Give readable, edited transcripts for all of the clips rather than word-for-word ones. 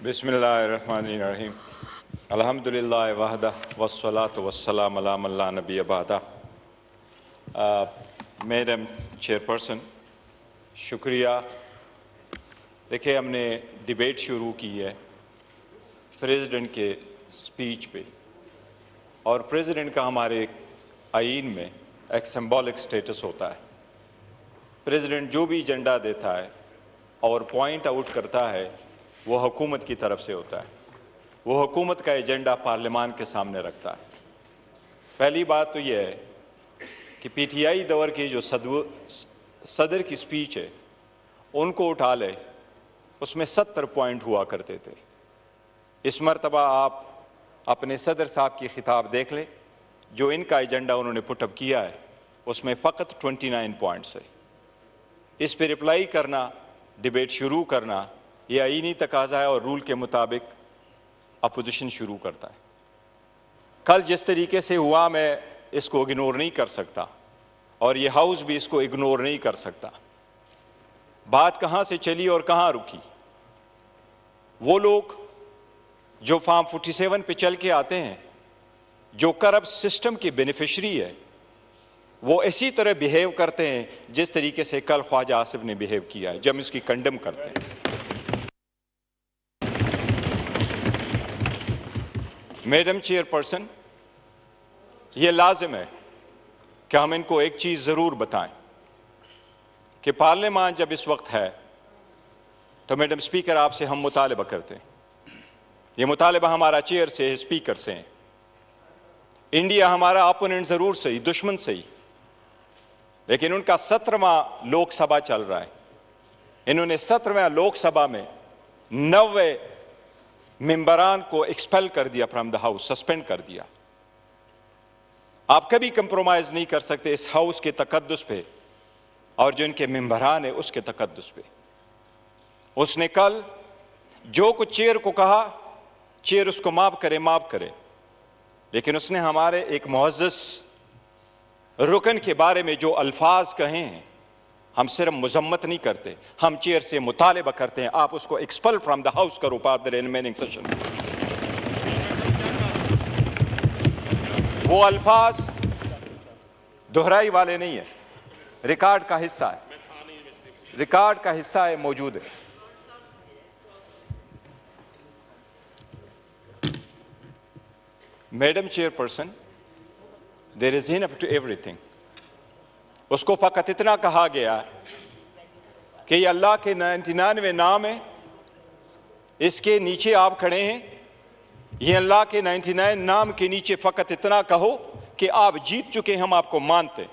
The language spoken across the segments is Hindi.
बिस्मिल्लाहिर्रहमानिर्रहीम अल्हम्दुलिल्लाह वहदा वस्सलातु वस्सलाम अला मन ला नबी बअदा। मैडम चेयरपर्सन, शुक्रिया। देखिए, हमने डिबेट शुरू की है प्रेसिडेंट के स्पीच पे, और प्रेसिडेंट का हमारे आईन में एक सिंबॉलिक स्टेटस होता है। प्रेसिडेंट जो भी एजेंडा देता है और पॉइंट आउट करता है वो हुकूमत की तरफ से होता है। वो हुकूमत का एजेंडा पार्लियामान के सामने रखता है। पहली बात तो यह है कि पीटीआई दौर की जो सदर की स्पीच है उनको उठा ले, उसमें 70 पॉइंट हुआ करते थे। इस मरतबा आप अपने सदर साहब की खिताब देख लें, जो इनका एजेंडा उन्होंने पुटअप किया है उसमें फ़कत 29 पॉइंट्स है। इस पर रिप्लाई करना, डिबेट शुरू करना, ये आईनी तकाजा है और रूल के मुताबिक अपोजिशन शुरू करता है। कल जिस तरीके से हुआ, मैं इसको इग्नोर नहीं कर सकता और ये हाउस भी इसको इग्नोर नहीं कर सकता। बात कहाँ से चली और कहाँ रुकी? वो लोग जो फॉर्म 47 पे चल के आते हैं, जो करप्ट सिस्टम के बेनिफिशरी है, वो इसी तरह बिहेव करते हैं जिस तरीके से कल ख्वाजा आसिफ ने बिहेव किया है, जब इसकी कंडेम करते हैं। मैडम चेयरपर्सन, ये लाजिम है कि हम इनको एक चीज़ ज़रूर बताएं कि पार्लियामान जब इस वक्त है तो मैडम स्पीकर आपसे हम मुतालबा करते हैं। ये मुतालबा हमारा चेयर से है, स्पीकर से है। इंडिया हमारा अपोनेंट ज़रूर सही, दुश्मन सही, लेकिन उनका 17वां लोकसभा चल रहा है। इन्होंने 17वें लोकसभा में 90 मेंबरान को एक्सपेल कर दिया फ्रॉम द हाउस, सस्पेंड कर दिया। आप कभी कंप्रोमाइज नहीं कर सकते इस हाउस के तकद्दुस पे और जो इनके मेंबरान है उसके तकद्दुस पे। उसने कल जो कुछ चेयर को कहा, चेयर उसको माफ करे, लेकिन उसने हमारे एक मुअज़्ज़ज़ रुकन के बारे में जो अल्फाज कहे हैं, हम सिर्फ मुजम्मत नहीं करते, हम चेयर से मुतालिबा करते हैं आप उसको एक्सपेल फ्रॉम द हाउस करो पार्ट द रिमेनिंग सेशन। वो अल्फाज दोहराई वाले नहीं है, रिकॉर्ड का हिस्सा है, रिकॉर्ड का हिस्सा है, मौजूद है। Madam chairperson, there is enough to everything. उसको फकत इतना कहा गया कि ये अल्लाह के 99 नाम है, इसके नीचे आप खड़े हैं, ये अल्लाह के 99 नाम के नीचे फकत इतना कहो कि आप जीत चुके हैं, हम आपको मानते।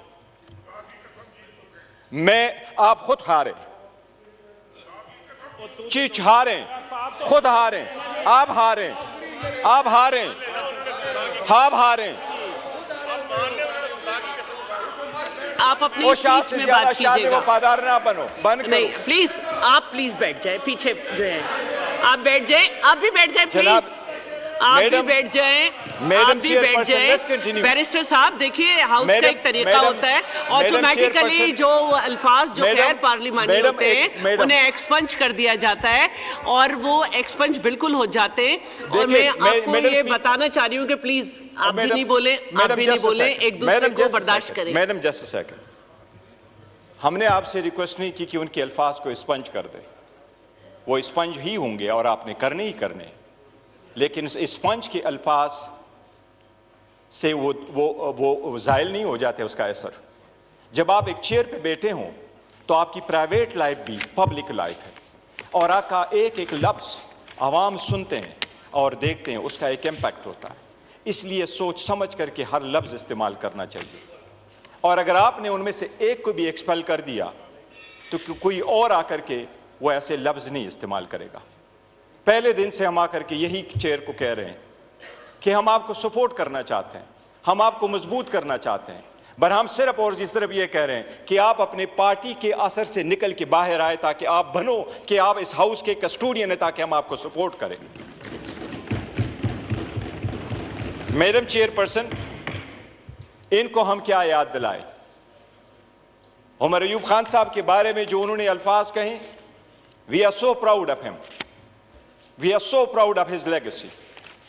आप खुद हारे, चिच हारे, खुद हारे, आप हारे, आप हारे, आप हारे। आप अपनी स्पीच में बात कीजिएगा। वफादार ना बनो, बंद करो। नहीं, प्लीज, आप प्लीज बैठ जाए, पीछे जो है आप बैठ जाए, आप भी बैठ जाए प्लीज, आप भी बैठ जाए, आप भी बैठ जाए। बैरिस्टर साहब, देखिए हाउस का एक तरीका होता है, ऑटोमेटिकली जो अल्फाज जो गैर पार्लिमानी होते हैं उन्हें एक्सपंज कर दिया जाता है और वो एक्सपंज बिल्कुल हो जाते हैं। और मैं आपको ये बताना चाह रही हूँ कि प्लीज आप भी नहीं बोले, आप भी नहीं बोले, एक दूसरे को बर्दाश्त करें। मैडम जस्ट अ सेकंड, हमने आपसे रिक्वेस्ट नहीं की कि उनके अल्फाज को स्पंज कर दे, वो स्पंज ही होंगे और आपने करने ही करने, लेकिन स्पंज के अल्फाज से वो ज़ायल नहीं हो जाते उसका असर। जब आप एक चेयर पे बैठे हों तो आपकी प्राइवेट लाइफ भी पब्लिक लाइफ है, और आपका एक एक लफ्ज़ आवाम सुनते हैं और देखते हैं, उसका एक इम्पैक्ट होता है। इसलिए सोच समझ करके हर लफ्ज़ इस्तेमाल करना चाहिए, और अगर आपने उनमें से एक को भी एक्सपेल कर दिया तो कोई और आकर के वो ऐसे लफ्ज़ नहीं इस्तेमाल करेगा। पहले दिन से हम आकर के यही चेयर को कह रहे हैं कि हम आपको सपोर्ट करना चाहते हैं, हम आपको मजबूत करना चाहते हैं, पर हम सिर्फ और इस तरफ ये कह रहे हैं कि आप अपने पार्टी के असर से निकल के बाहर आए, ताकि आप बनो कि आप इस हाउस के कस्टोडियन हैं, ताकि हम आपको सपोर्ट करें। मैडम चेयरपर्सन, इनको हम क्या याद दिलाएं? उमर अयूब खान साहब के बारे में जो उन्होंने अल्फाज कहे, we are so proud of him. We are so proud of his legacy.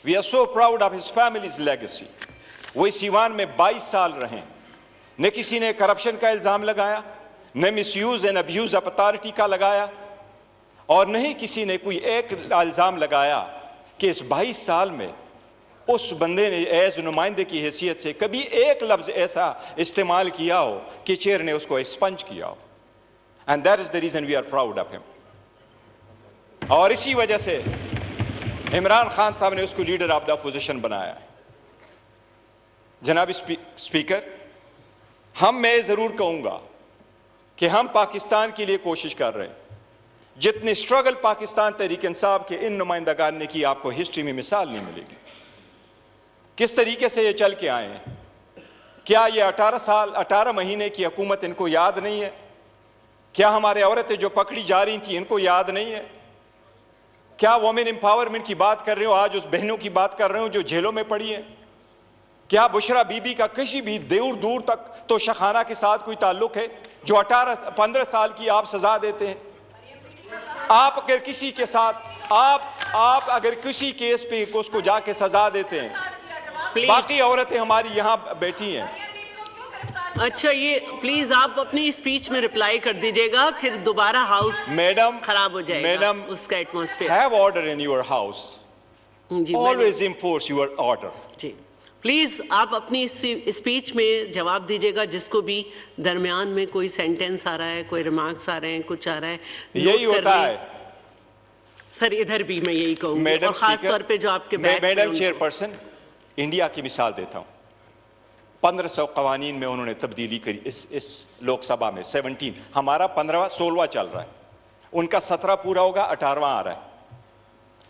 We are so proud of his family's legacy. वो इस ईवान में 22 साल रहे, न किसी ने करप्शन का इल्ज़ाम लगाया, न misuse and abuse of authority का लगाया, और न ही किसी ने कोई एक इल्ज़ाम लगाया कि इस 22 साल में उस बंदे ने एज नुमाइंदे की हैसियत से कभी एक लफ्ज़ ऐसा इस्तेमाल किया हो कि चेयर ने उसको एक्सपंज किया हो. And that is the reason we are proud of him. और इसी वजह से इमरान खान साहब ने उसको लीडर ऑफ द अपोजिशन बनाया है. जनाब स्पीकर, मैं ज़रूर कहूँगा कि हम पाकिस्तान के लिए कोशिश कर रहे हैं. जितने स्ट्रगल पाकिस्तान तहरीक इंसाफ के इन नुमाइंदगान ने की, आपको हिस्ट्री में मिसाल नहीं मिलेगी. किस तरीके से ये चल के आए हैं. क्या ये 18 महीने की हुकूमत इनको याद नहीं है? क्या हमारे औरतें जो पकड़ी जा रही थी इनको याद नहीं है? क्या वुमेन एम्पावरमेंट की बात कर रहे हो, आज उस बहनों की बात कर रहे हो जो जेलों में पड़ी हैं? क्या बुशरा बीबी का किसी भी दूर तक तो शखाना के साथ कोई ताल्लुक है जो 15 साल की आप सजा देते हैं? आप अगर किसी के साथ आप अगर किसी केस पे उसको जाके सजा देते हैं, बाकी औरतें हमारी यहाँ बैठी हैं. अच्छा, ये प्लीज आप अपनी स्पीच में रिप्लाई कर दीजिएगा, फिर दोबारा हाउस मैडम खराब हो जाएगा. मैडम, उसका atmosphere. Have order in your house. Always enforce your order. जी प्लीज आप अपनी स्पीच में जवाब दीजिएगा. जिसको भी दरमियान में कोई सेंटेंस आ रहा है, कोई रिमार्क्स आ रहे हैं, कुछ आ रहा है, यही होता है सर. इधर भी मैं यही कहूँगी, और खास तौर पे जो आपके मैडम चेयरपर्सन, इंडिया की मिसाल देता हूँ. 1500 कवानीन में उन्होंने तब्दीली करी इस लोकसभा में. 17, हमारा 15वां 16वां चल रहा है, उनका 17 पूरा होगा, 18वां आ रहा है.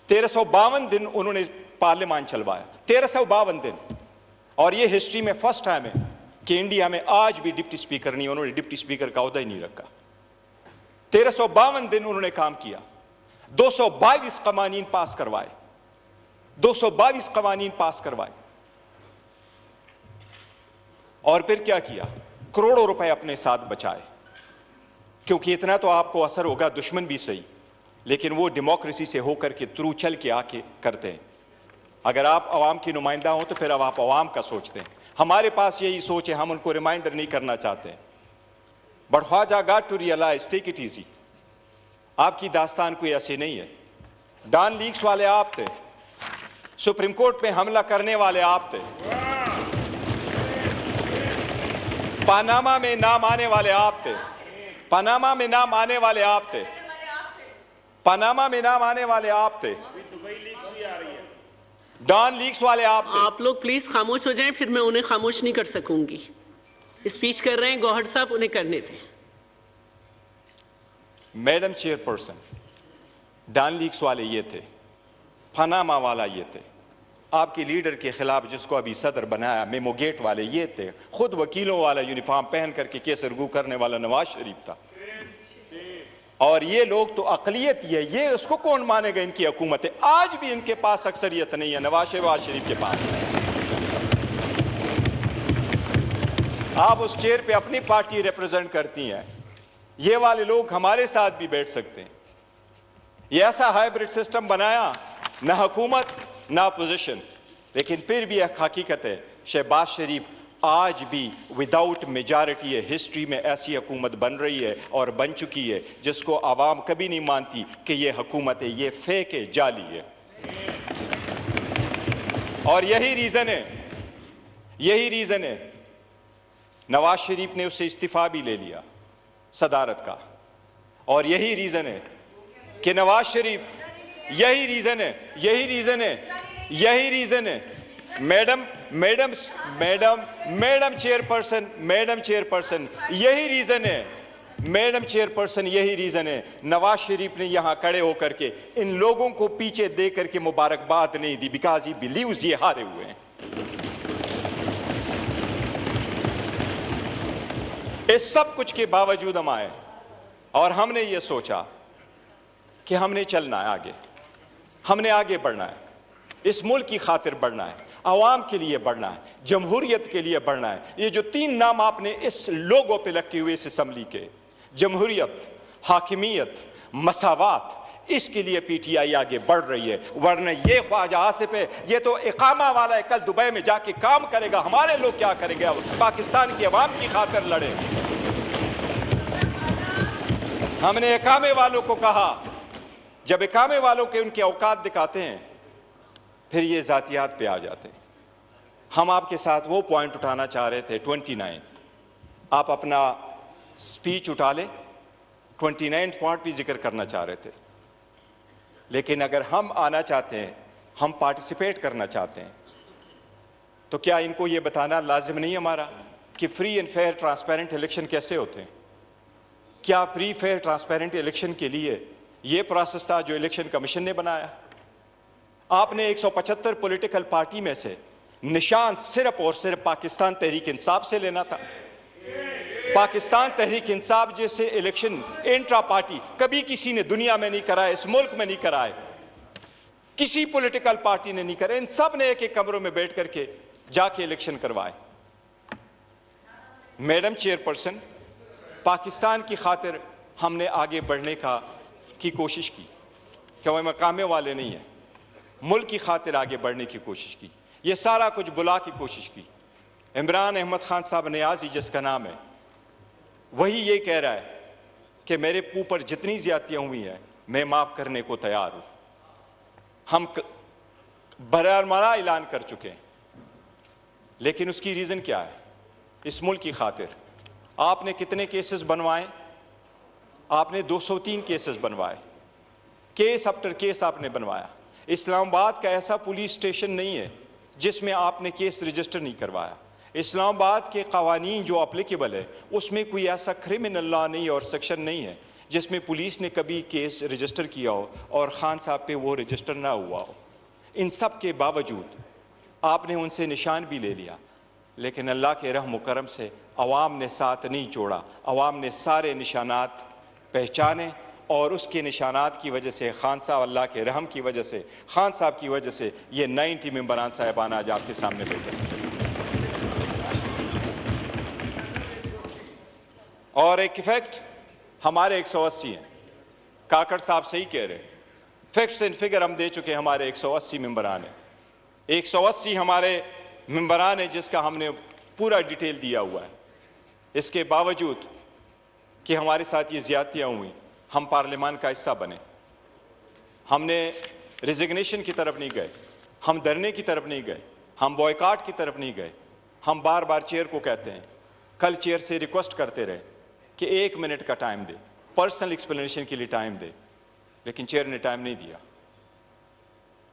1352 दिन उन्होंने पार्लियामान चलवाया. 1352 दिन. और ये हिस्ट्री में फर्स्ट टाइम है कि इंडिया में आज भी डिप्टी स्पीकर नहीं, उन्होंने डिप्टी स्पीकर का ओहदा ही नहीं रखा. 1352 दिन उन्होंने काम किया. 222 कवानीन पास करवाए. 222 कवानीन पास करवाए. और फिर क्या किया? करोड़ों रुपए अपने साथ बचाए. क्योंकि इतना तो आपको असर होगा, दुश्मन भी सही, लेकिन वो डेमोक्रेसी से होकर के थ्रू चल के आके करते हैं. अगर आप अवाम की नुमाइंदा हो तो फिर अब आप अवाम का सोचते हैं. हमारे पास यही सोच है, हम उनको रिमाइंडर नहीं करना चाहते. But Khwaja got to realise, take it easy. आपकी दास्तान कोई ऐसी नहीं है. डॉन लीक्स वाले आप थे, सुप्रीम कोर्ट पे हमला करने वाले आप थे, पनामा में नाम आने वाले आप थे, पनामा में नाम आने वाले आप थे, पनामा में नाम आने वाले आप थे, डॉन लीक्स वाले आप थे. आप लोग प्लीज खामोश हो जाएं, फिर मैं उन्हें खामोश नहीं कर सकूंगी. स्पीच कर रहे हैं गौहर साहब, उन्हें करने दें. मैडम चेयरपर्सन, डॉन लीक्स वाले ये थे, पनामा वाला ये थे, आपके लीडर के खिलाफ जिसको अभी सदर बनाया मेमो गेट वाले ये थे, खुद वकीलों वाला यूनिफॉर्म पहन करके केस रगू करने वाला नवाज शरीफ था. और ये लोग तो अकलियत ही है, ये उसको कौन मानेगा? इनकी हुकूमत है. आज भी इनके पास अक्सरियत नहीं है, नवाज शरीफ के पास. आप उस चेयर पे अपनी पार्टी रिप्रेजेंट करती हैं. ये वाले लोग हमारे साथ भी बैठ सकते हैं. ये ऐसा हाइब्रिड सिस्टम बनाया, ना हुकूमत ना अपोजिशन. लेकिन फिर भी एक हकीकत है, शहबाज शरीफ आज भी विदाउट मेजॉरिटी है. हिस्ट्री में ऐसी हुकूमत बन रही है और बन चुकी है जिसको आवाम कभी नहीं मानती कि ये हुकूमत है, ये फेक है, जाली है. और यही रीजन है नवाज शरीफ ने उससे इस्तीफा भी ले लिया सदारत का. और यही रीजन है कि नवाज शरीफ, यही रीजन है मैडम चेयरपर्सन, यही रीजन है नवाज शरीफ ने यहां खड़े होकर के इन लोगों को पीछे दे करके मुबारकबाद नहीं दी, बिकॉज ही बिलीव्स ये हारे हुए हैं. इस सब कुछ के बावजूद हम आए और हमने ये सोचा कि हमने चलना है आगे, हमने आगे बढ़ना है, इस मुल्क की खातिर बढ़ना है, अवाम के लिए बढ़ना है, जमहूरियत के लिए बढ़ना है. ये जो 3 नाम आपने इस लोगों पे लगे हुए इस असम्बली के, जमहूरियत, हाकिमियत, मसावात, इसके लिए पीटीआई आगे बढ़ रही है, वरना ये ख्वाजा आसिफ है, ये तो इकामा वाला है, कल दुबई में जाके काम करेगा, हमारे लोग क्या करेंगे? अब पाकिस्तान की आवाम की खातिर लड़े। हमने इकामे वालों को कहा, जब इकामे वालों के उनके औकात दिखाते हैं फिर ये जातियात पे आ जाते हैं। हम आपके साथ वो पॉइंट उठाना चाह रहे थे 29, आप अपना स्पीच उठा ले, 29 पॉइंट भी जिक्र करना चाह रहे थे, लेकिन अगर हम आना चाहते हैं, हम पार्टिसिपेट करना चाहते हैं, तो क्या इनको ये बताना लाजिम नहीं हमारा कि free and fair transparent election कैसे होते हैं? क्या फ्री फेयर ट्रांसपेरेंट इलेक्शन के लिए ये प्रोसेस था जो इलेक्शन कमीशन ने बनाया? आपने 175 पॉलिटिकल पार्टी में से निशान सिर्फ और सिर्फ पाकिस्तान तहरीक इंसाफ से लेना था। पाकिस्तान तहरीक इंसाफ जैसे इलेक्शन इंट्रा पार्टी कभी किसी ने दुनिया में नहीं कराए, इस मुल्क में नहीं कराए, किसी पॉलिटिकल पार्टी ने नहीं कराए। इन सब ने एक एक कमरों में बैठ करके जाके इलेक्शन करवाए। मैडम चेयरपर्सन, पाकिस्तान की खातिर हमने आगे बढ़ने की कोशिश की, क्या वो मकामे वाले नहीं है, मुल्क की खातिर आगे बढ़ने की कोशिश की, ये सारा कुछ बुला की कोशिश की। इमरान अहमद खान साहब नियाज़ी जिसका नाम है, वही ये कह रहा है कि मेरे ऊपर जितनी ज्यादतियां हुई हैं मैं माफ़ करने को तैयार हूँ। हम बरामदा ऐलान कर चुके हैं, लेकिन उसकी रीज़न क्या है? इस मुल्क की खातिर आपने कितने केसेस बनवाए? आपने 203 केसेस बनवाए, केस आफ्टर केस आपने बनवाया। इस्लामाबाद का ऐसा पुलिस स्टेशन नहीं है जिसमें आपने केस रजिस्टर नहीं करवाया। इस्लामाबाद के कवानीन जो अप्लीकेबल है उसमें कोई ऐसा क्रिमिनल लॉ नहीं और सेक्शन नहीं है जिसमें पुलिस ने कभी केस रजिस्टर किया हो और खान साहब पे वो रजिस्टर ना हुआ हो। इन सब के बावजूद आपने उनसे निशान भी ले लिया, लेकिन अल्लाह के रहम करम से अवाम ने साथ नहीं छोड़ा। अवाम ने सारे निशानात पहचाने और उसके निशानात की वजह से खान साहब, अल्लाह के रहम की वजह से, खान साहब की वजह से ये 90 मेंबरान साहिबान आज आपके सामने बैठे। और एक इफेक्ट हमारे 180 हैं। काकड़ साहब सही कह रहे हैं, फैक्ट्स एंड फिगर हम दे चुके हैं। हमारे 180 मेंबरान हैं, 180 हमारे मेंबरान हैं जिसका हमने पूरा डिटेल दिया हुआ है। इसके बावजूद कि हमारे साथ ये ज्यादतियाँ हुई, हम पार्लियामान का हिस्सा बने। हमने रिजिग्नेशन की तरफ नहीं गए, हम धरने की तरफ नहीं गए, हम बॉयकॉट की तरफ नहीं गए। हम बार बार चेयर को कहते हैं, कल चेयर से रिक्वेस्ट करते रहे कि 1 मिनट का टाइम दे, पर्सनल एक्सप्लेनेशन के लिए टाइम दे, लेकिन चेयर ने टाइम नहीं दिया।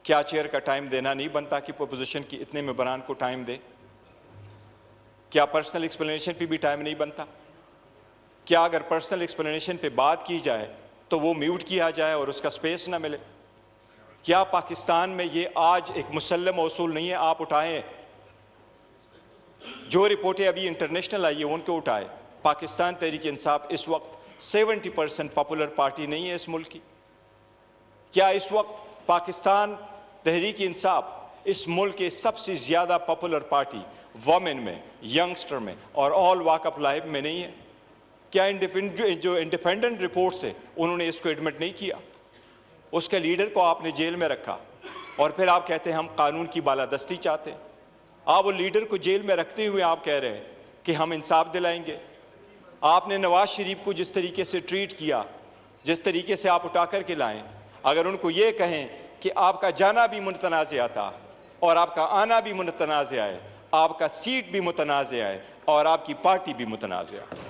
क्या चेयर का टाइम देना नहीं बनता कि पोजीशन की इतने मेंबरान को टाइम दे? क्या पर्सनल एक्सप्लेनेशन पे भी टाइम नहीं बनता? क्या अगर पर्सनल एक्सप्लेनेशन पे बात की जाए तो वो म्यूट किया जाए और उसका स्पेस ना मिले? क्या पाकिस्तान में ये आज एक मुसल्लम उसूल नहीं है? आप उठाएं, जो रिपोर्टें अभी इंटरनेशनल आई है उनको उठाए। पाकिस्तान तहरीक इंसाफ इस वक्त 70% पॉपुलर पार्टी नहीं है इस मुल्क की। क्या इस वक्त पाकिस्तान तहरीक इंसाफ इस मुल्क के सबसे ज़्यादा पॉपुलर पार्टी वोमेन में, यंगस्टर में और ऑल वॉक ऑफ लाइफ में नहीं है? क्या जो इंडिपेंडेंट रिपोर्ट्स है उन्होंने इसको एडमिट नहीं किया? उसके लीडर को आपने जेल में रखा और फिर आप कहते हैं हम कानून की बालादस्ती चाहते हैं। आप वो लीडर को जेल में रखते हुए आप कह रहे हैं कि हम इंसाफ दिलाएंगे। आपने नवाज शरीफ को जिस तरीके से ट्रीट किया, जिस तरीके से आप उठा कर के लाएं, अगर उनको ये कहें कि आपका जाना भी मुतनाज़ा था और आपका आना भी मुतनाज़ा है, आपका सीट भी मुतनाज़ा है और आपकी पार्टी भी मुतनाज़ा है।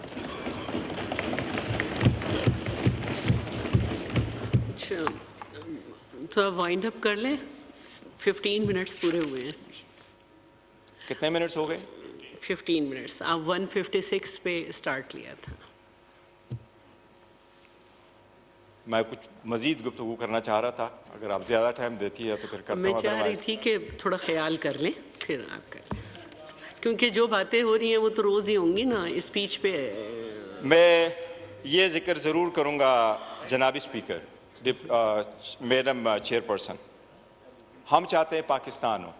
तो आप वाइंड अप कर लें, 15 मिनट्स पूरे हुए हैं। कितने मिनट्स हो गए? 15 मिनट्स। आप 156 पे स्टार्ट लिया था। मैं कुछ मजीद गुफ्तगू करना चाह रहा था, अगर आप ज़्यादा टाइम देती है तो फिर करता हूं। मैं चाह रही थी कि थोड़ा ख्याल कर लें फिर आप कर लें, क्योंकि जो बातें हो रही हैं वो तो रोज़ ही होंगी ना स्पीच पे। मैं ये जिक्र ज़रूर करूँगा जनाबी स्पीकर, मैडम चेयरपर्सन, हम चाहते हैं पाकिस्तान हो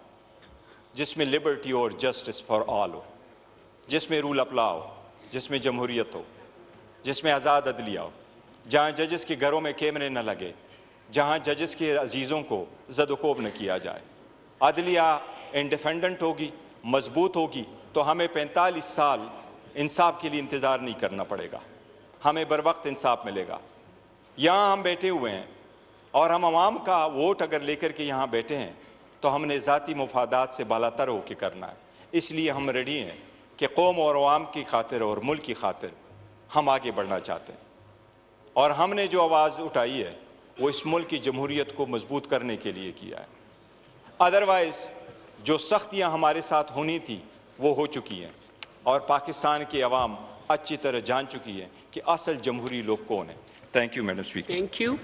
जिसमें लिबर्टी और जस्टिस फॉर ऑल हो, जिसमें रूल ऑफ लॉ हो, जिसमें जमहूरियत हो, जिसमें आज़ाद अदलिया हो, जहाँ जजेस के घरों में कैमरे न लगे, जहां जजेस के अजीज़ों को ज़द-ओ-कोब न किया जाए। अदलिया इंडिपेंडेंट होगी, मजबूत होगी, तो हमें 45 साल इंसाफ के लिए इंतज़ार नहीं करना पड़ेगा, हमें बर वक्त इंसाफ मिलेगा। यहाँ हम बैठे हुए हैं और हम आवाम का वोट अगर लेकर के यहाँ बैठे हैं तो हमने ज़ाती मुफादात से बालातर होकर करना है। इसलिए हम रेडी हैं कि कौम और अवाम की खातिर और मुल्क की खातिर हम आगे बढ़ना चाहते हैं, और हमने जो आवाज़ उठाई है वो इस मुल्क की जमहूरियत को मजबूत करने के लिए किया है। अदरवाइज़ जो सख्तियाँ हमारे साथ होनी थी वो हो चुकी हैं, और पाकिस्तान की अवाम अच्छी तरह जान चुकी है कि असल जमहूरी लोग कौन है। Thank you madam speaker. Thank you.